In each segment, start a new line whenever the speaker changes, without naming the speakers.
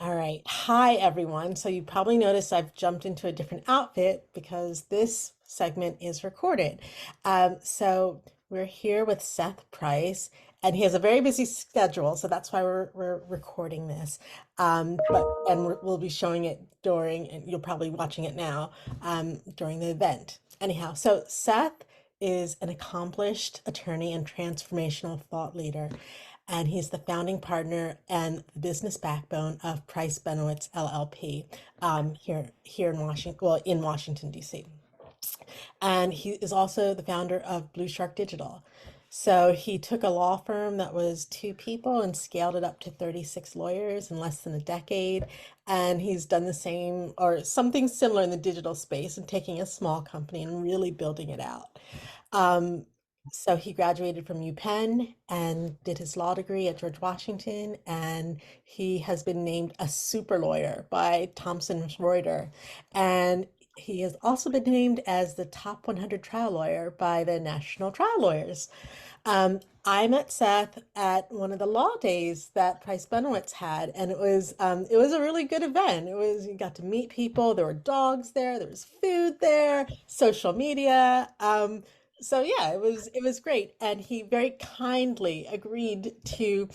All right. Hi, everyone. So you probably noticed I've jumped into a different outfit because this segment is recorded. So we're here with Seth Price, and he has a very busy schedule, so that's why we're recording this. We'll be showing it during, and you're probably watching it now, during the event. Anyhow, so Seth is an accomplished attorney and transformational thought leader, and he's the founding partner and the business backbone of Price Benowitz LLP, here in Washington, well, in Washington D.C. And he is also the founder of Blue Shark Digital. So he took a law firm that was two people and scaled it up to 36 lawyers in less than a decade. And he's done the same or something similar in the digital space and taking a small company and really building it out. Um, so he graduated from UPenn and did his law degree at George Washington, and he has been named a super lawyer by Thomson Reuters. And he has also been named as the top 100 trial lawyer by the National Trial Lawyers. I met Seth at one of the law days that Price Benowitz had, and it was a really good event. It was you got to meet people. There were dogs there was food there, social media. So yeah, it was great, and he very kindly agreed to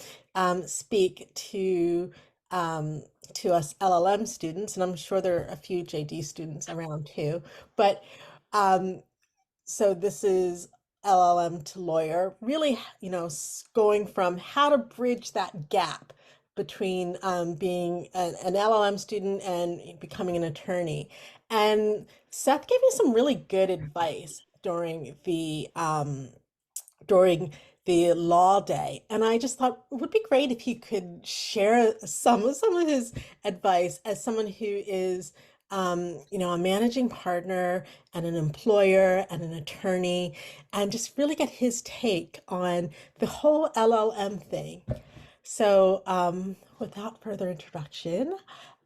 speak to us LLM students, and I'm sure there are a few JD students around too. But um, so this is LLM to lawyer, really, going from how to bridge that gap between being an LLM student and becoming an attorney. And Seth gave me some really good advice during the law day, and I just thought it would be great if he could share some of his advice as someone who is a managing partner and an employer and an attorney, and just really get his take on the whole LLM thing. So, without further introduction,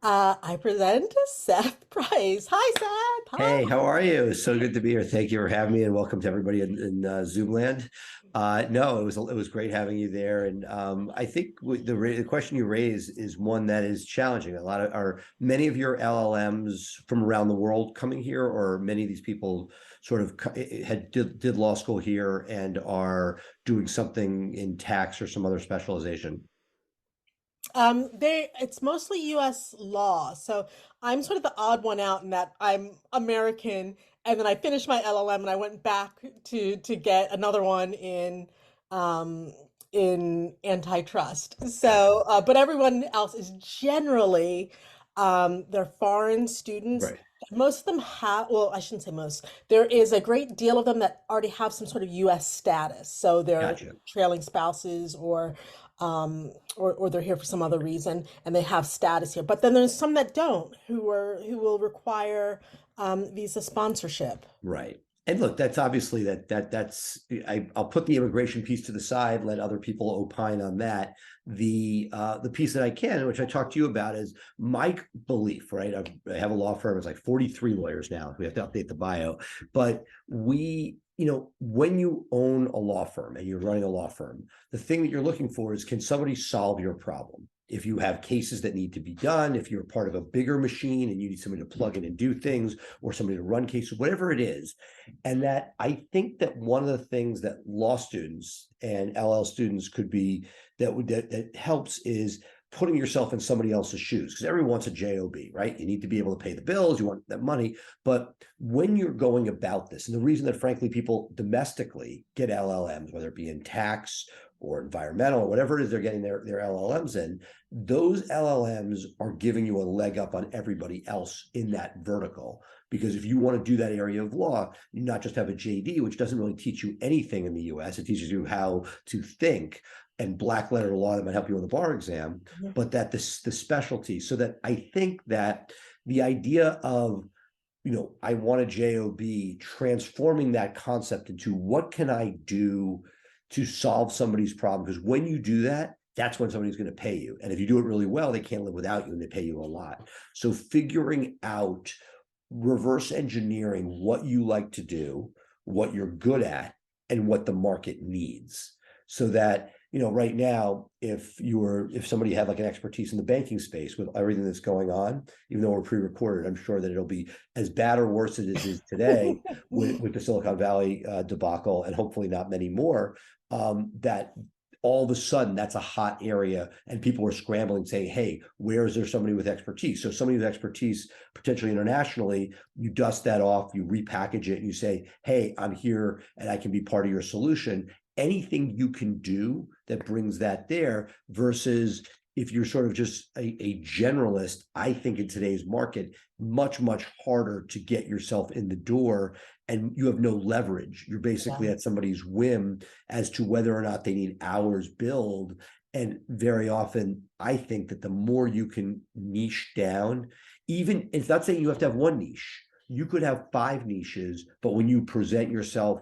I present Seth Price. Hi, Seth.
Hey,
Hi.
how are you? It's so good to be here. Thank you for having me, and welcome to everybody in Zoom land. No, it was great having you there, and I think the question you raise is one that is challenging. A lot of are many of your LLMs from around the world coming here, or many of these people sort of did law school here and are doing something in tax or some other specialization.
It's mostly US law. So I'm sort of the odd one out in that I'm American, and then I finished my LLM and I went back to get another one um in antitrust.
Gotcha.
So but everyone else is generally they're foreign students.
Right.
Most of them have, well, I shouldn't say most. There is a great deal of them that already have some sort of US status. So they're
Gotcha.
trailing spouses or they're here for some other reason and they have status here. But then there's some that don't, who will require visa sponsorship.
Right. And look, that's obviously I'll put the immigration piece to the side, let other people opine on that. The piece that I can, which I talked to you about, is my belief, right? I have a law firm, it's like 43 lawyers now. We have to update the bio. But when you own a law firm and you're running a law firm, the thing that you're looking for is, can somebody solve your problem? If you have cases that need to be done, if you're part of a bigger machine and you need somebody to plug in and do things, or somebody to run cases, whatever it is. And that I think that one of the things that law students and LL students could be that helps is putting yourself in somebody else's shoes, because everyone wants a job, right? You need to be able to pay the bills, you want that money. But when you're going about this, and the reason that frankly people domestically get LLMs, whether it be in tax or environmental or whatever it is they're getting their LLMs in, those LLMs are giving you a leg up on everybody else in that vertical. Because if you want to do that area of law, you not just have a JD, which doesn't really teach you anything in the US, it teaches you how to think and black letter law that might help you in the bar exam, but that the specialty. So that I think that the idea of, I want a job, transforming that concept into what can I do to solve somebody's problem? Because when you do that, that's when somebody's going to pay you. And if you do it really well, they can't live without you and they pay you a lot. So figuring out, reverse engineering what you like to do, what you're good at, and what the market needs, so that right now, if somebody had like an expertise in the banking space with everything that's going on, even though we're pre-recorded, I'm sure that it'll be as bad or worse as it is today with the Silicon Valley debacle, and hopefully not many more. That all of a sudden that's a hot area, and people are scrambling, saying, "Hey, where is there somebody with expertise?" So somebody with expertise, potentially internationally, you dust that off, you repackage it, and you say, "Hey, I'm here, and I can be part of your solution." Anything you can do that brings that there, versus if you're sort of just a generalist, I think in today's market, much harder to get yourself in the door, and you have no leverage. You're basically
Yeah.
at somebody's whim as to whether or not they need hours billed. And very often, I think that the more you can niche down, even it's not saying you have to have one niche. You could have 5 niches, but when you present yourself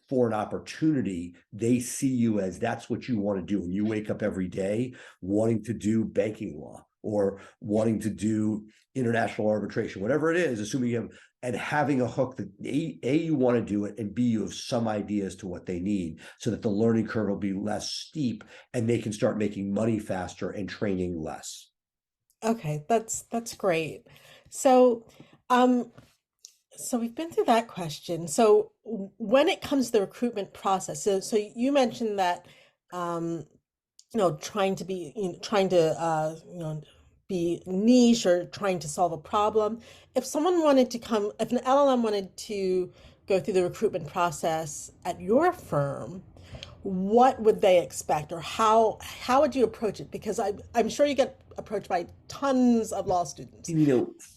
for an opportunity, they see you as that's what you want to do. And you wake up every day wanting to do banking law or wanting to do international arbitration, whatever it is, assuming you have, and having a hook that A, you want to do it, and B, you have some idea as to what they need, so that the learning curve will be less steep and they can start making money faster and training less.
Okay, that's great. So, um, so we've been through that question. So when it comes to the recruitment process, so you mentioned that um, trying to be, trying to, be niche or trying to solve a problem. If someone wanted to come, if an LLM wanted to go through the recruitment process at your firm, what would they expect, or how would you approach it? Because I'm sure you get approached by tons of law students.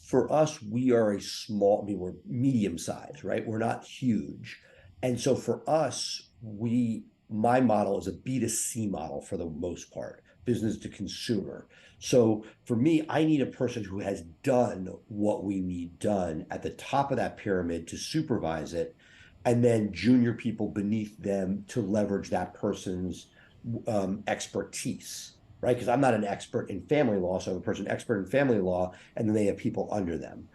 For us, we are a small, we're medium size, right? We're not huge. And so for us, my model is a B2C model for the most part, business to consumer. So for me, I need a person who has done what we need done at the top of that pyramid to supervise it, and then junior people beneath them to leverage that person's expertise, right? Because I'm not an expert in family law, so I'm a person expert in family law, and then they have people under them.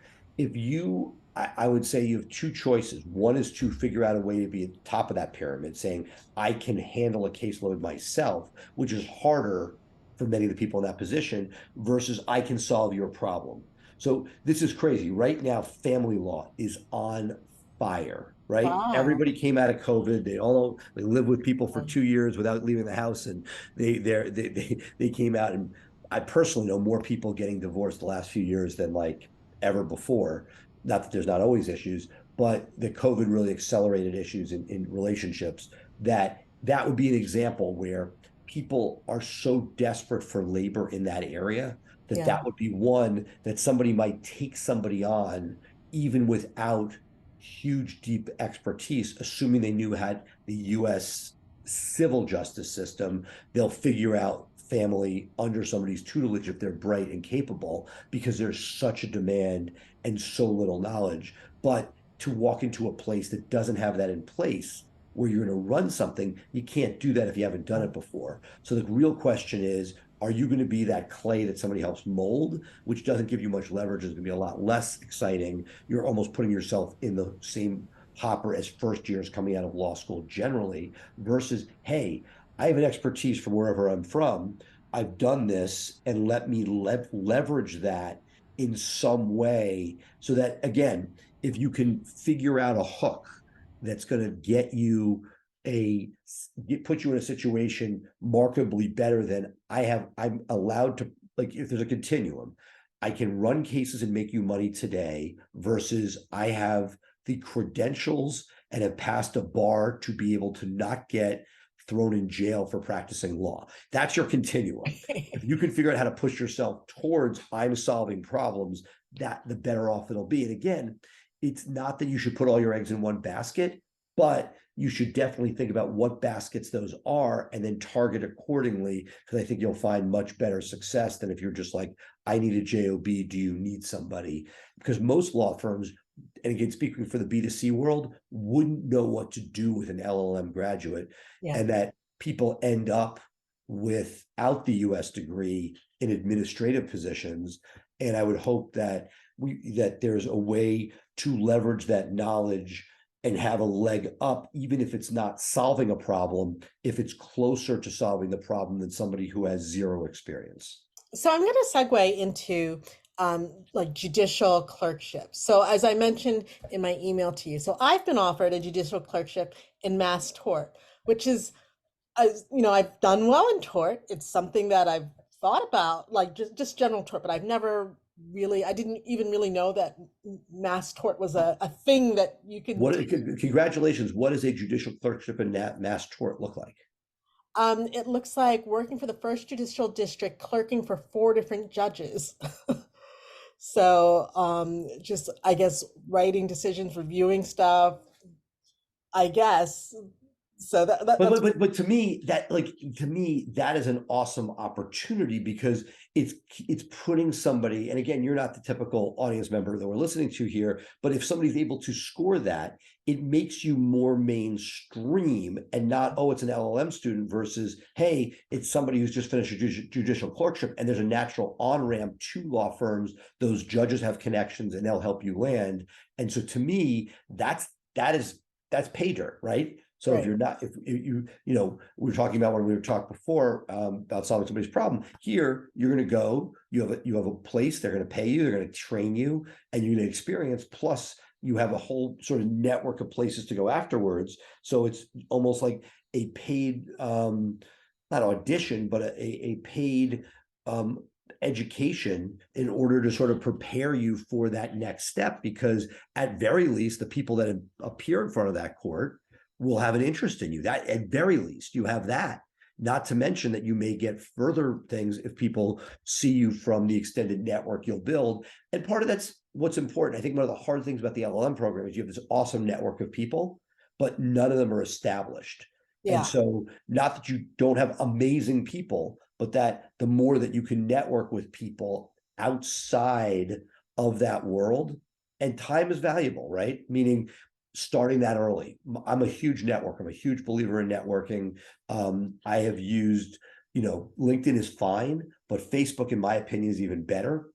I would say you have 2 choices. One is to figure out a way to be at the top of that pyramid, saying, I can handle a caseload myself, which is harder for many of the people in that position, versus I can solve your problem. So this is crazy. Right now, family law is on fire, right?
Wow.
Everybody came out of COVID. They live with people for 2 years without leaving the house, and they came out. And I personally know more people getting divorced the last few years than like ever before. Not that there's not always issues, but the COVID really accelerated issues in relationships. That would be an example where people are so desperate for labor in that area that
Yeah.
that would be one that somebody might take somebody on even without huge deep expertise, assuming they knew had the US civil justice system. They'll figure out family under somebody's tutelage if they're bright and capable, because there's such a demand and so little knowledge. But to walk into a place that doesn't have that in place, where you're going to run something, you can't do that if you haven't done it before. So the real question is, are you going to be that clay that somebody helps mold, which doesn't give you much leverage? It's going to be a lot less exciting. You're almost putting yourself in the same hopper as first years coming out of law school generally, versus, hey, I have an expertise from wherever I'm from. I've done this, and let me leverage that in some way, so that, again, if you can figure out a hook that's going to put you in a situation markedly better than I'm allowed to, like, if there's a continuum, I can run cases and make you money today, versus I have the credentials and have passed a bar to be able to not get thrown in jail for practicing law. That's your continuum. If you can figure out how to push yourself towards I'm solving problems, that the better off it'll be. And again, it's not that you should put all your eggs in one basket, but you should definitely think about what baskets those are and then target accordingly, because I think you'll find much better success than if you're just like, I need a job, do you need somebody? Because most law firms, and again, speaking for the B2C world, wouldn't know what to do with an LLM graduate,
Yeah.
and that people end up without the US degree in administrative positions. And I would hope that there's a way to leverage that knowledge and have a leg up, even if it's not solving a problem, if it's closer to solving the problem than somebody who has zero experience.
So I'm going to segue into like judicial clerkship. So as I mentioned in my email to you, so I've been offered a judicial clerkship in mass tort, which is, I've done well in tort. It's something that I've thought about, like just general tort, but I've never really, I didn't even really know that mass tort was a thing that you could.
Congratulations. What does a judicial clerkship in mass tort look like?
It looks like working for the first judicial district, clerking for 4 different judges. So, just, I guess, writing decisions, reviewing stuff, I guess. So that's
But to me, that is an awesome opportunity, because it's putting somebody, and again, you're not the typical audience member that we're listening to here, but if somebody's able to score that, it makes you more mainstream, and not, oh, it's an LLM student, versus, hey, it's somebody who's just finished a judicial clerkship, and there's a natural on-ramp to law firms. Those judges have connections and they'll help you land. And so to me, that's pay dirt, right? So if
right.
you're not, if you, we were talking about when we were talking before about solving somebody's problem. Here, you're going to go. You have a place. They're going to pay you. They're going to train you, and you're going to experience. Plus, you have a whole sort of network of places to go afterwards. So it's almost like a paid, not audition, but a paid education in order to sort of prepare you for that next step. Because at very least, the people that appear in front of that court will have an interest in you. That at very least you have that. Not to mention that you may get further things if people see you from the extended network you'll build. And part of that's what's important. I think one of the hard things about the LLM program is you have this awesome network of people, but none of them are established. And
Yeah.
so, not that you don't have amazing people, but that the more that you can network with people outside of that world, and time is valuable, right? Meaning starting that early. I'm a huge network. I'm a huge believer in networking. I have used, LinkedIn is fine, but Facebook, in my opinion, is even better.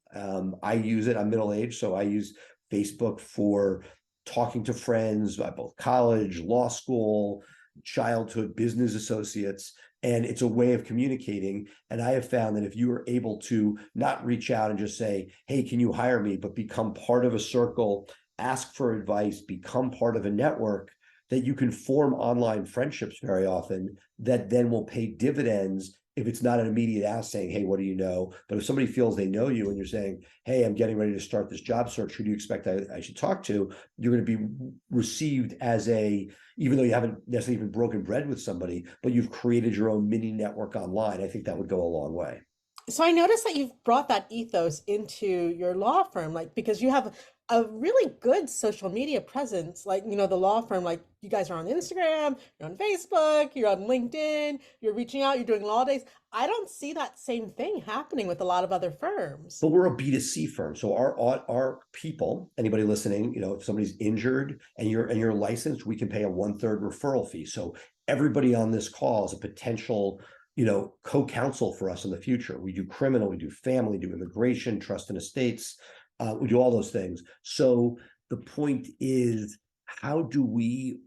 I use it. I'm middle-aged, so I use Facebook for talking to friends at both college, law school, childhood, business associates. And it's a way of communicating. And I have found that if you are able to not reach out and just say, hey, can you hire me, but become part of a circle, ask for advice, become part of a network, that you can form online friendships very often that then will pay dividends. If it's not an immediate ask saying, hey, what do you know? But if somebody feels they know you and you're saying, hey, I'm getting ready to start this job search, who do you expect I should talk to? You're going to be received as even though you haven't necessarily even broken bread with somebody, but you've created your own mini network online. I think that would go a long way.
So I noticed that you've brought that ethos into your law firm, like because you have a really good social media presence. Like, the law firm, like you guys are on Instagram, you're on Facebook, you're on LinkedIn, you're reaching out, you're doing law days. I don't see that same thing happening with a lot of other firms.
But we're a B2C firm. So our people, anybody listening, if somebody's injured and you're licensed, we can pay a 1/3 referral fee. So everybody on this call is a potential co-counsel for us in the future. We do criminal, we do family, do immigration, trust and estates. We do all those things. So the point is, how do we,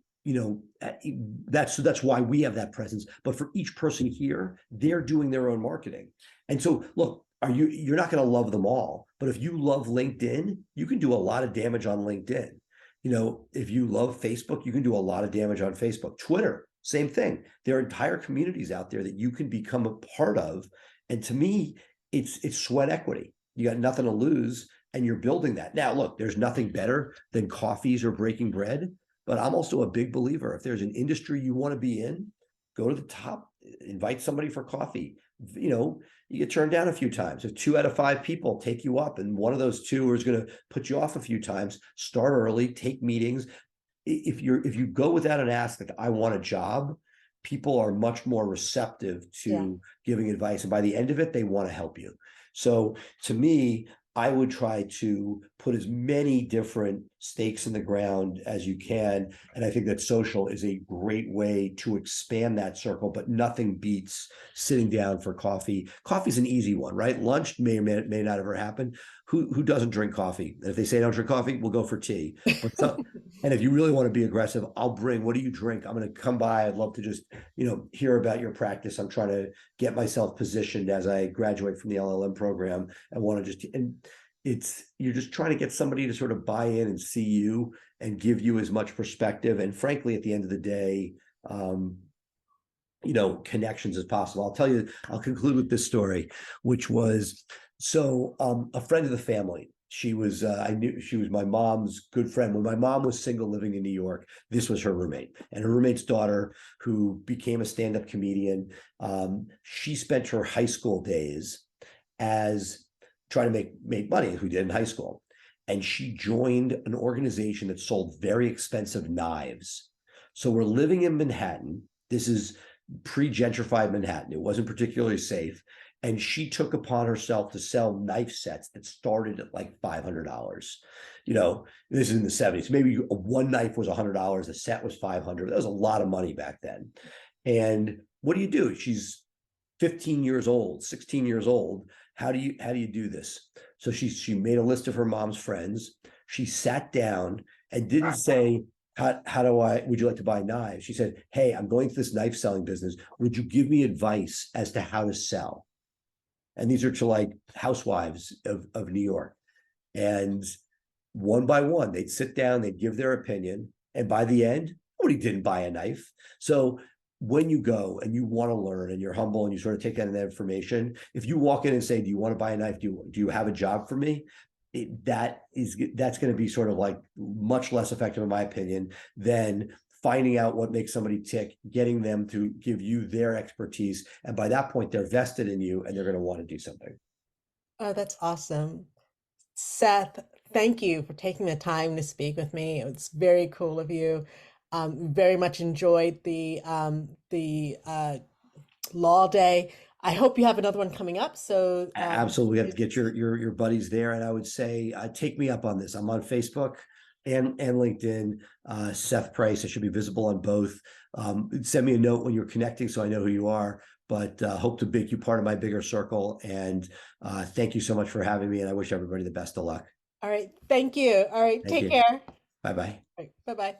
that's why we have that presence. But for each person here, they're doing their own marketing. And so look, you're not going to love them all, but if you love LinkedIn, you can do a lot of damage on LinkedIn. If you love Facebook, you can do a lot of damage on Facebook. Twitter, same thing. There are entire communities out there that you can become a part of. And to me, it's sweat equity. You got nothing to lose, and you're building that. Now, look, there's nothing better than coffees or breaking bread, but I'm also a big believer. If there's an industry you want to be in, go to the top, invite somebody for coffee. You get turned down a few times. If 2 out of 5 people take you up, and one of those 2 is going to put you off a few times, start early, take meetings. If you go without an ask, like, I want a job, people are much more receptive to giving advice. And by the end of it, they want to help you. So to me, I would try to put as many different stakes in the ground as you can. And I think that social is a great way to expand that circle, but nothing beats sitting down for coffee. Coffee's an easy one, right? Lunch may or may not ever happen. Who doesn't drink coffee? And if they say don't drink coffee, we'll go for tea. And if you really want to be aggressive, I'll bring, what do you drink? I'm going to come by. I'd love to just, hear about your practice. I'm trying to get myself positioned as I graduate from the LLM program and want to just, and you're just trying to get somebody to sort of buy in and see you and give you as much perspective. And frankly, at the end of the day, connections as possible. I'll conclude with this story, which was, a friend of the family. I knew she was my mom's good friend. When my mom was single living in New York, this was her roommate, and her roommate's daughter, who became a stand-up comedian. She spent her high school days as trying to make money, as we did in high school. And she joined an organization that sold very expensive knives. So we're living in Manhattan. This is pre-gentrified Manhattan. It wasn't particularly safe. And she took upon herself to sell knife sets that started at like $500. This is in the 70s. Maybe one knife was $100. A set was $500. That was a lot of money back then. And what do you do? She's 15 years old, 16 years old. How do you do this? So she made a list of her mom's friends. She sat down and didn't say, would you like to buy knives? She said, hey, I'm going to this knife selling business. Would you give me advice as to how to sell? And these are to like housewives of New York. And one by one, they'd sit down, they'd give their opinion. And by the end, nobody didn't buy a knife. So when you go and you want to learn and you're humble and you sort of take that information, if you walk in and say, do you want to buy a knife? Do you have a job for me? That's going to be sort of like much less effective, in my opinion, than finding out what makes somebody tick, getting them to give you their expertise. And by that point, they're vested in you and they're going to want to do something.
Oh, that's awesome. Seth, thank you for taking the time to speak with me. It's very cool of you. Very much enjoyed the law day. I hope you have another one coming up. So
Absolutely, we have to get your buddies there. And I would say, take me up on this. I'm on Facebook and LinkedIn. Seth Price. I should be visible on both. Send me a note when you're connecting so I know who you are. But hope to make you part of my bigger circle. And thank you so much for having me. And I wish everybody the best of luck.
All right. Thank you. All right.
Thank
Take
you.
care.
Bye bye.
Bye bye.